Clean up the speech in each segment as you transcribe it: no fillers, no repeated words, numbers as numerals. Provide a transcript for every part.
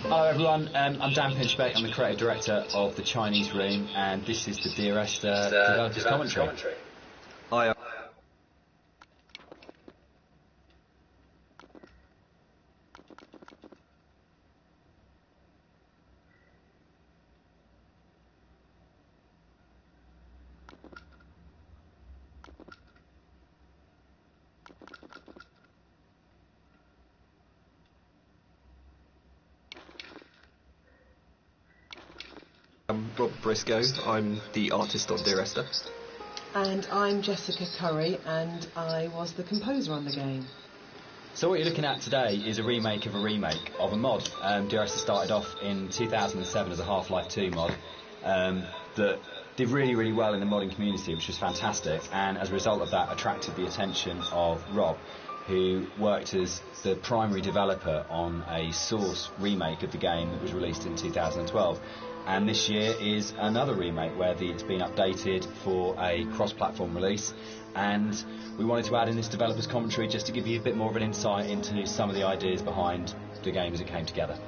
Hello everyone, I'm Dan Pinchbeck, I'm the creative director of the Chinese Room, and this is the Dear Esther Developers Commentary. Hi. I'm Rob Briscoe, I'm the artist on Dear Esther. And I'm Jessica Curry, and I was the composer on the game. So what you're looking at today is a remake of a mod. Dear Esther started off in 2007 as a Half-Life 2 mod that did really, really well in the modding community, which was fantastic, and as a result of that attracted the attention of Rob, who worked as the primary developer on a Source remake of the game that was released in 2012. And this year is another remake where it's been updated for a cross-platform release, and we wanted to add in this developer's commentary just to give you a bit more of an insight into some of the ideas behind the game as it came together.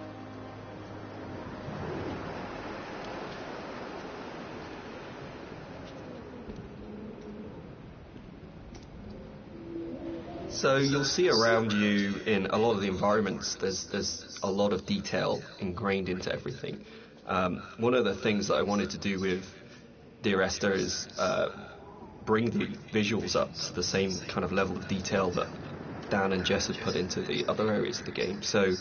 So you'll see around you in a lot of the environments there's a lot of detail ingrained into everything. One of the things that I wanted to do with Dear Esther is bring the visuals up to the same kind of level of detail that Dan and Jess had put into the other areas of the game. So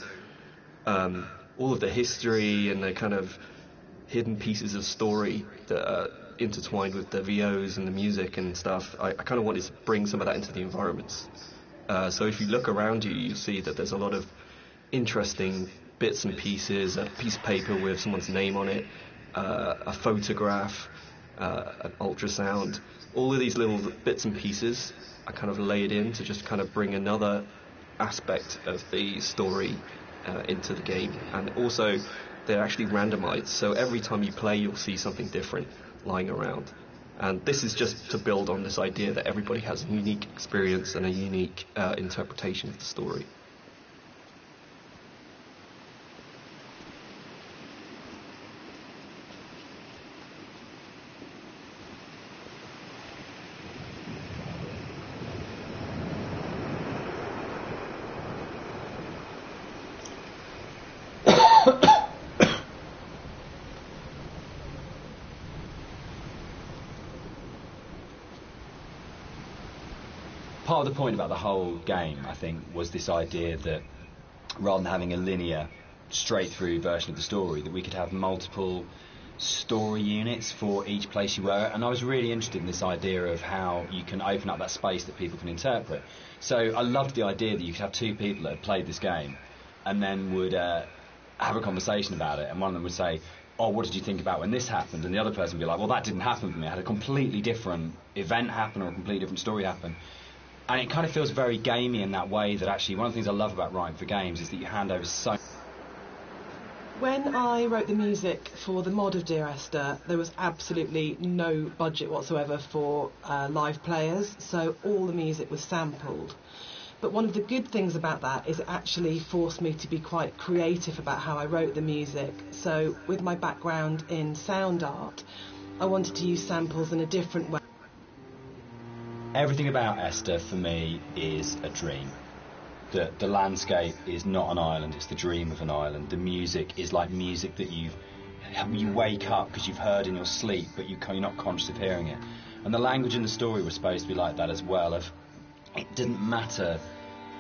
all of the history and the kind of hidden pieces of story that are intertwined with the VOs and the music and stuff, I kind of wanted to bring some of that into the environments. So if you look around you, you see that there's a lot of interesting bits and pieces, a piece of paper with someone's name on it, a photograph, an ultrasound. All of these little bits and pieces are kind of laid in to just kind of bring another aspect of the story into the game. And also, they're actually randomized, so every time you play, you'll see something different lying around. And this is just to build on this idea that everybody has a unique experience and a unique interpretation of the story. Part of the point about the whole game, I think, was this idea that rather than having a linear, straight-through version of the story, that we could have multiple story units for each place you were. And I was really interested in this idea of how you can open up that space that people can interpret. So I loved the idea that you could have two people that had played this game and then would have a conversation about it, and one of them would say, oh, what did you think about when this happened? And the other person would be like, well, that didn't happen for me. I had a completely different event happen or a completely different story happen. And it kind of feels very gamey in that way, that actually one of the things I love about writing for games is that you hand over so... When I wrote the music for the mod of Dear Esther, there was absolutely no budget whatsoever for live players, so all the music was sampled. But one of the good things about that is it actually forced me to be quite creative about how I wrote the music. So with my background in sound art, I wanted to use samples in a different way. Everything about Esther, for me, is a dream. The landscape is not an island, it's the dream of an island. The music is like music that you wake up because you've heard in your sleep, but you're not conscious of hearing it. And the language in the story was supposed to be like that as well. It didn't matter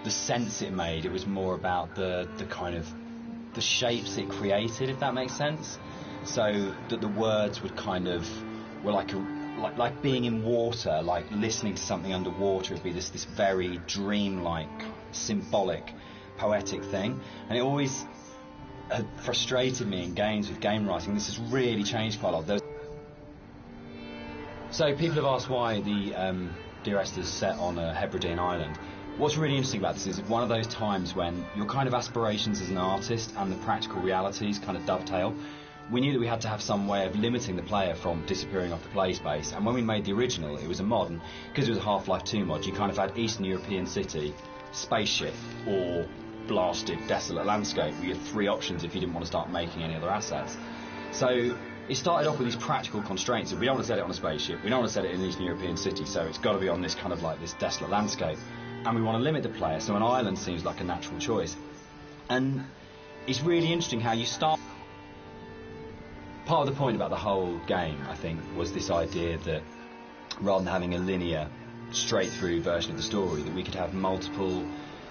the sense it made, it was more about the kind of the shapes it created, if that makes sense. So that the words would kind of were like being in water, like listening to something underwater. It'd be this very dreamlike, symbolic, poetic thing. And it always had frustrated me in games with game writing. This has really changed quite a lot. So people have asked why the Dear Esther is set on a Hebridean island. What's really interesting about this is it's one of those times when your kind of aspirations as an artist and the practical realities kind of dovetail. We knew that we had to have some way of limiting the player from disappearing off the play space, and when we made the original, it was a mod, and because it was a Half-Life 2 mod, you kind of had Eastern European city, spaceship, or blasted, desolate landscape. You had 3 options if you didn't want to start making any other assets. So it started off with these practical constraints. We don't want to set it on a spaceship, we don't want to set it in an Eastern European city, so it's got to be on this kind of like this desolate landscape. And we want to limit the player, so an island seems like a natural choice. And it's really interesting how you start. Part of the point about the whole game, I think, was this idea that rather than having a linear, straight-through version of the story, that we could have multiple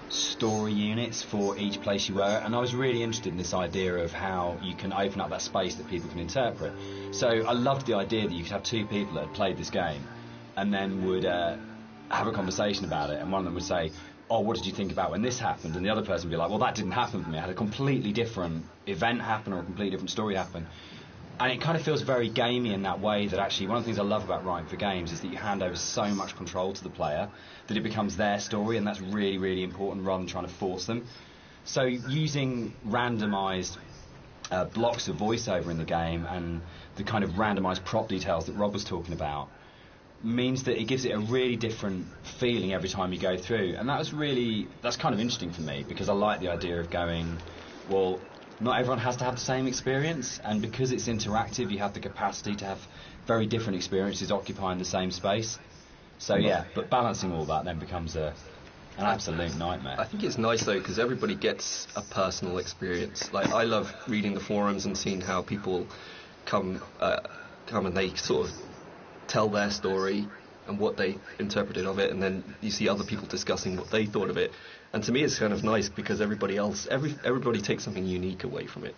story units for each place you were. And I was really interested in this idea of how you can open up that space that people can interpret. So I loved the idea that you could have 2 people that had played this game and then would have a conversation about it, and one of them would say, oh, what did you think about when this happened? And the other person would be like, well, that didn't happen for me. I had a completely different event happen or a completely different story happen. And it kind of feels very gamey in that way, that actually one of the things I love about writing for games is that you hand over so much control to the player that it becomes their story, and that's really, really important rather than trying to force them. So using randomised blocks of voiceover in the game and the kind of randomised prop details that Rob was talking about means that it gives it a really different feeling every time you go through. And that's kind of interesting for me, because I like the idea of going, well, not everyone has to have the same experience, and because it's interactive you have the capacity to have very different experiences occupying the same space. So yeah, but balancing all that then becomes an absolute nightmare. I think it's nice though, because everybody gets a personal experience. Like, I love reading the forums and seeing how people come and they sort of tell their story and what they interpreted of it, and then you see other people discussing what they thought of it. And to me it's kind of nice, because everybody takes something unique away from it.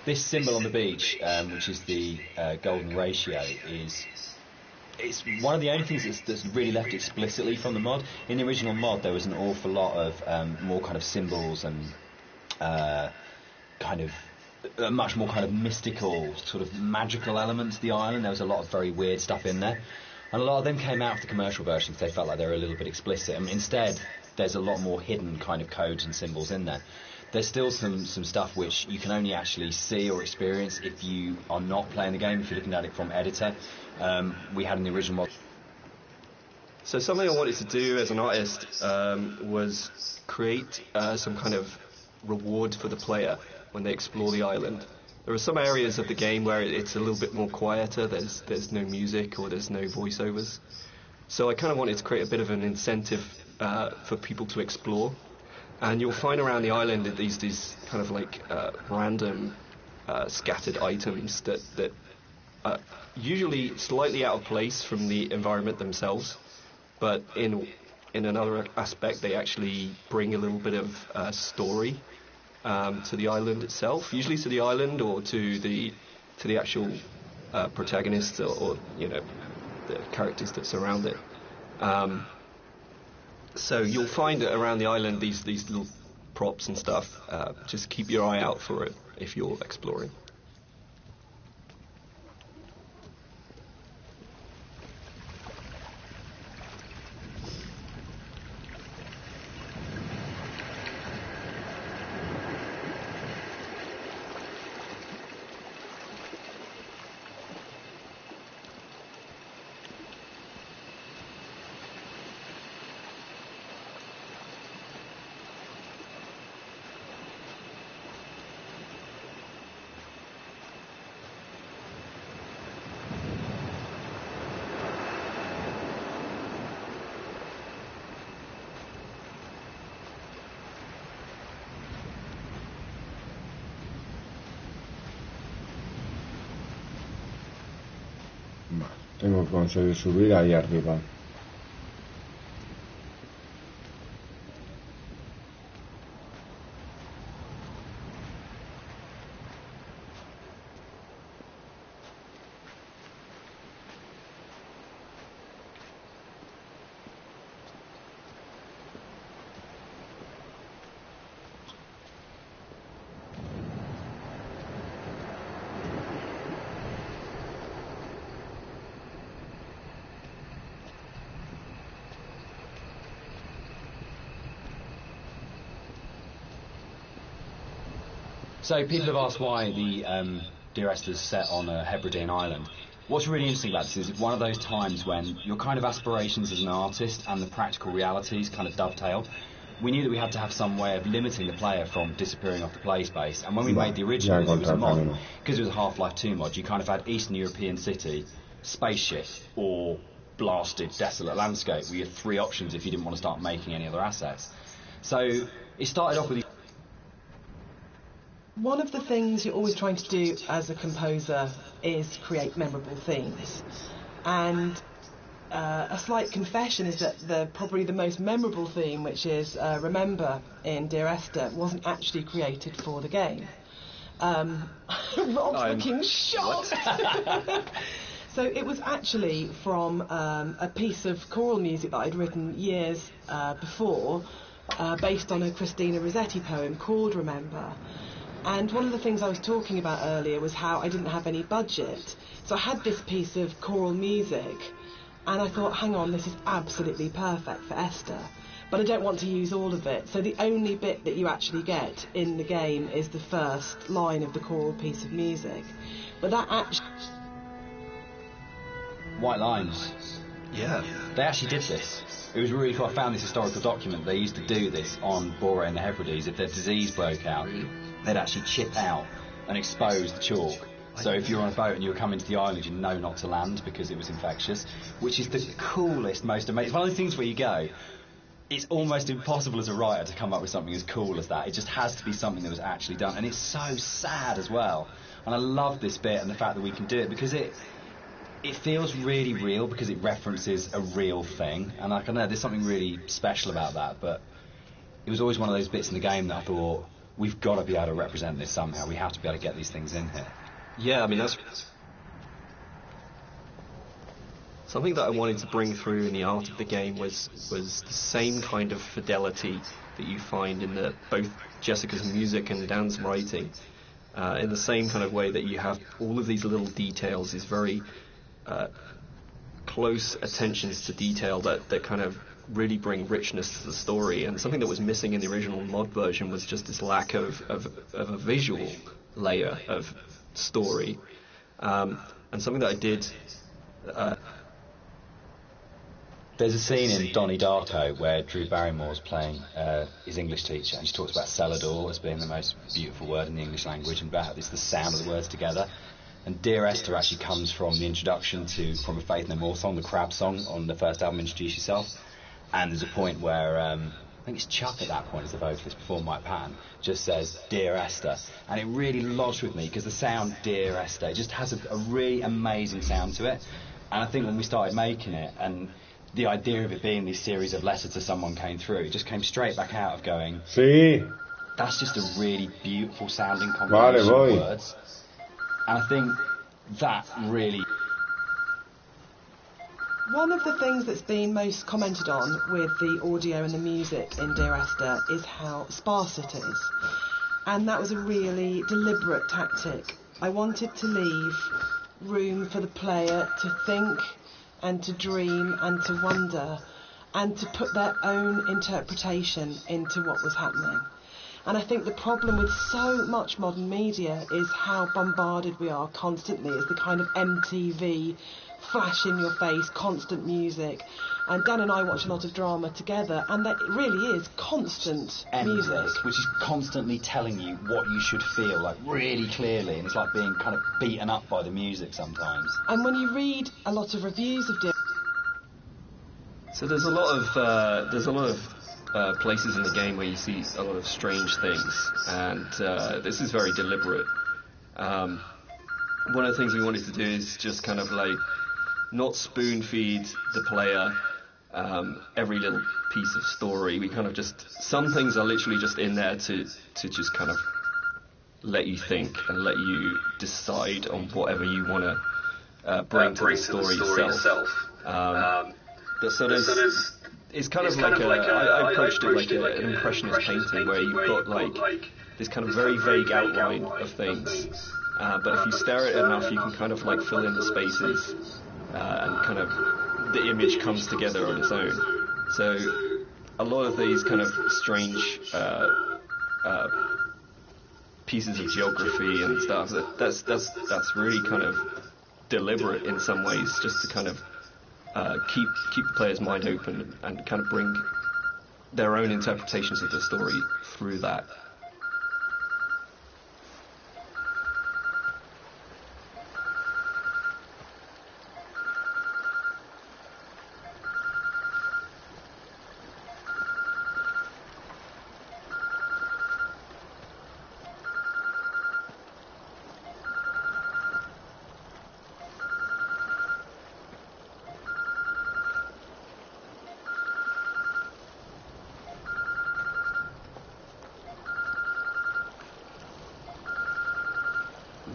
This symbol on the beach, which is the golden ratio, it's one of the only things that's really left explicitly from the mod. In the original mod, there was an awful lot of more kind of symbols and kind of a much more kind of mystical, sort of magical element to the island. There was a lot of very weird stuff in there, and a lot of them came out of the commercial version because they felt like they were a little bit explicit. And instead, there's a lot more hidden kind of codes and symbols in there. There's still some stuff which you can only actually see or experience if you are not playing the game, if you're looking at it from editor. We had in the original mod. So something I wanted to do as an artist was create some kind of reward for the player when they explore the island. There are some areas of the game where it's a little bit more quieter, there's no music or there's no voiceovers. So I kind of wanted to create a bit of an incentive for people to explore. And you'll find around the island these kind of like random scattered items that are usually slightly out of place from the environment themselves, but in another aspect they actually bring a little bit of story to the island itself, usually to the island or to the actual protagonists or the characters that surround it. So you'll find that around the island these little props and stuff. Just keep your eye out for it if you're exploring. Tengo que conseguir subir ahí arriba. So people have asked why the Dear Esther's set on a Hebridean island. What's really interesting about this is it's one of those times when your kind of aspirations as an artist and the practical realities kind of dovetail. We knew that we had to have some way of limiting the player from disappearing off the play space, and when we made the original, it was a mod, because it was a Half-Life 2 mod, you kind of had Eastern European city, spaceship, or blasted, desolate landscape. We had 3 options if you didn't want to start making any other assets. So it started off with... One of the things you're always trying to do as a composer is create memorable themes. And a slight confession is that probably the most memorable theme, which is Remember in Dear Esther, wasn't actually created for the game. Rob's looking shocked. So it was actually from a piece of choral music that I'd written years before, based on a Christina Rossetti poem called Remember. And one of the things I was talking about earlier was how I didn't have any budget. So I had this piece of choral music, and I thought, hang on, this is absolutely perfect for Esther. But I don't want to use all of it. So the only bit that you actually get in the game is the first line of the choral piece of music. But that actually... White Lines. Yeah. They actually did this. It was really cool. I found this historical document. They used to do this on Boré and the Hebrides. If their disease broke out, they'd actually chip out and expose the chalk. So if you're on a boat and you were coming to the island, you know not to land because it was infectious, which is the coolest, most amazing... It's one of those things where you go, it's almost impossible as a writer to come up with something as cool as that. It just has to be something that was actually done. And it's so sad as well. And I love this bit and the fact that we can do it because it feels really real because it references a real thing. And I don't know, there's something really special about that. But it was always one of those bits in the game that I thought, we've got to be able to represent this somehow. We have to be able to get these things in here. Yeah, I mean, that's something that I wanted to bring through in the art of the game was the same kind of fidelity that you find in both Jessica's music and Dan's writing. In the same kind of way that you have all of these little details, these very close attentions to detail that kind of really bring richness to the story. And something that was missing in the original mod version was just this lack of a visual layer of story. And something that I did... There's a scene in Donnie Darko where Drew Barrymore's playing his English teacher, and she talks about cellador as being the most beautiful word in the English language, and about it's the sound of the words together. And Dear Esther actually comes from the introduction to From a Faith No More song, the Crab song on the first album, Introduce Yourself. And there's a point where, I think it's Chuck at that point as the vocalist before Mike Patton, just says, Dear Esther. And it really lodged with me because the sound Dear Esther just has a really amazing sound to it. And I think when we started making it, and the idea of it being this series of letters to someone came through, it just came straight back out of going, Sí. That's just a really beautiful sounding combination of words. And I think that really... One of the things that's been most commented on with the audio and the music in Dear Esther is how sparse it is. And that was a really deliberate tactic. I wanted to leave room for the player to think and to dream and to wonder and to put their own interpretation into what was happening. And I think the problem with so much modern media is how bombarded we are constantly as the kind of MTV flash in your face, constant music. And Dan and I watch a lot of drama together, and that really is constant music. Which is constantly telling you what you should feel, like really clearly, and it's like being kind of beaten up by the music sometimes. And when you read a lot of reviews of Dear... So there's a lot of places in the game where you see a lot of strange things, and this is very deliberate. One of the things we wanted to do is just kind of like not spoon feed the player every little piece of story. We kind of just, some things are literally just in there to just kind of let you think and let you decide on whatever you want to bring to the story itself. But so there's, it's kind of like I approached it like an impressionist painting where you've got like this kind of very vague outline of things, but if you stare at it enough you can kind of like fill in the spaces and kind of the image comes together on its own. So a lot of these kind of strange pieces of geography and stuff. That's really kind of deliberate in some ways, just to kind of keep the player's mind open and kind of bring their own interpretations of the story through that.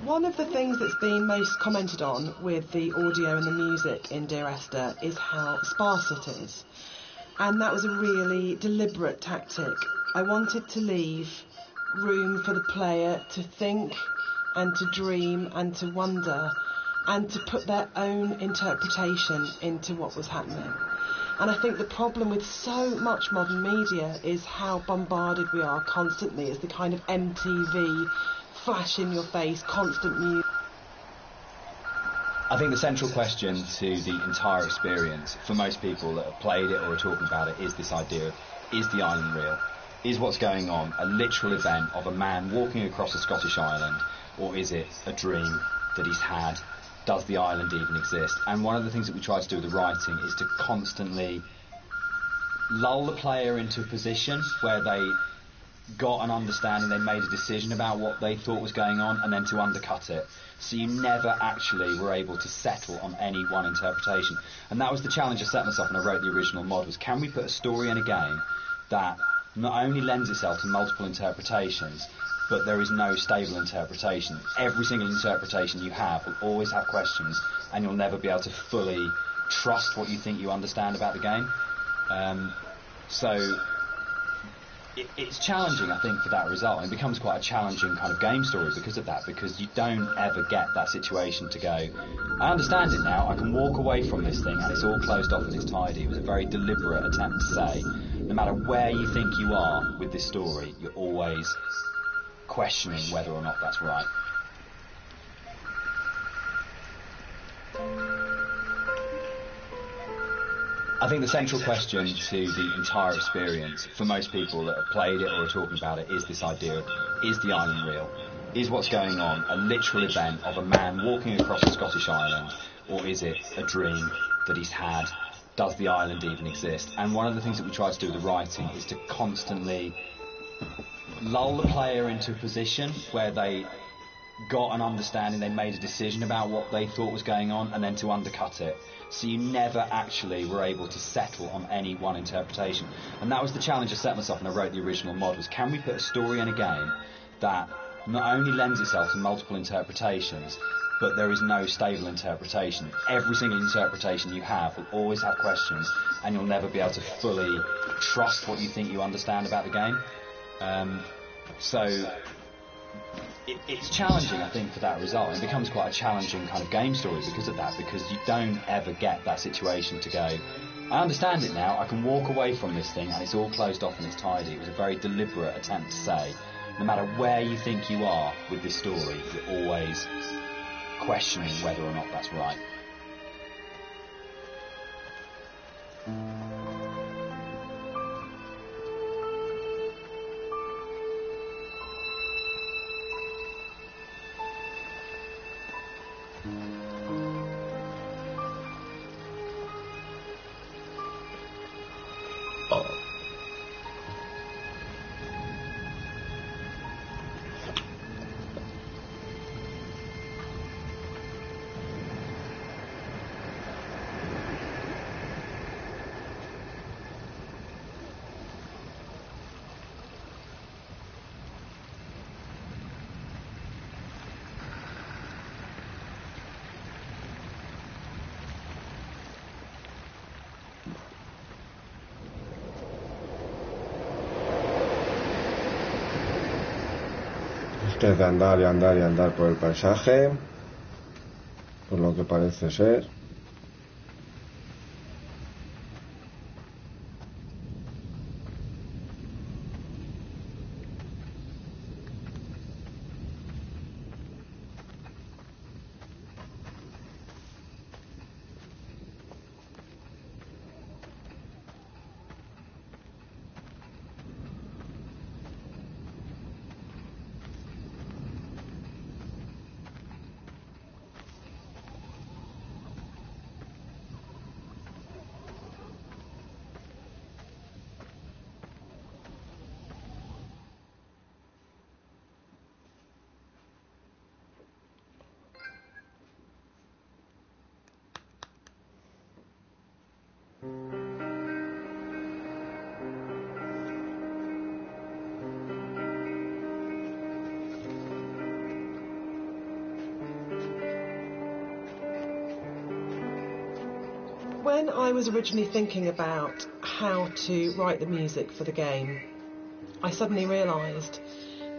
One of the things that's been most commented on with the audio and the music in Dear Esther is how sparse it is. And that was a really deliberate tactic. I wanted to leave room for the player to think and to dream and to wonder and to put their own interpretation into what was happening. And I think the problem with so much modern media is how bombarded we are constantly as the kind of MTV flash in your face, constant music. I think the central question to the entire experience, for most people that have played it or are talking about it, is this idea of, is the island real? Is what's going on a literal event of a man walking across a Scottish island, or is it a dream that he's had? Does the island even exist? And one of the things that we try to do with the writing is to constantly lull the player into a position where they got an understanding, they made a decision about what they thought was going on, and then to undercut it. So you never actually were able to settle on any one interpretation. And that was the challenge I set myself when I wrote the original mod, was can we put a story in a game that not only lends itself to multiple interpretations, but there is no stable interpretation. Every single interpretation you have will always have questions, and you'll never be able to fully trust what you think you understand about the game. So it's challenging, I think, for that result, and it becomes quite a challenging kind of game story because of that, because you don't ever get that situation to go, I understand it now, I can walk away from this thing and it's all closed off and it's tidy. It was a very deliberate attempt to say, no matter where you think you are with this story, you're always questioning whether or not that's right. I think the central question to the entire experience, for most people that have played it or are talking about it, is this idea of, is the island real? Is what's going on a literal event of a man walking across a Scottish island, or is it a dream that he's had? Does the island even exist? And one of the things that we try to do with the writing is to constantly lull the player into a position where they got an understanding, they made a decision about what they thought was going on, and then to undercut it. So you never actually were able to settle on any one interpretation. And that was the challenge I set myself when I wrote the original mod, was can we put a story in a game that not only lends itself to multiple interpretations, but there is no stable interpretation. Every single interpretation you have will always have questions, and you'll never be able to fully trust what you think you understand about the game. So it's challenging, I think, for that result, and it becomes quite a challenging kind of game story because of that, because you don't ever get that situation to go, I understand it now, I can walk away from this thing and it's all closed off and it's tidy. It was a very deliberate attempt to say, no matter where you think you are with this story, you're always questioning whether or not that's right. Es de andar y andar y andar por el paisaje, por lo que parece ser. When I was originally thinking about how to write the music for the game, I suddenly realised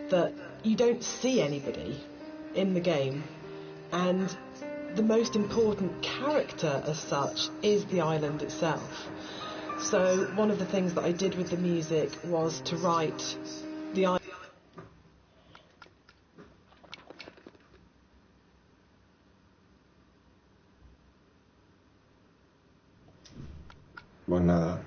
that you don't see anybody in the game, and the most important character as such is the island itself. So one of the things that I did with the music was to write the island. Pues nada.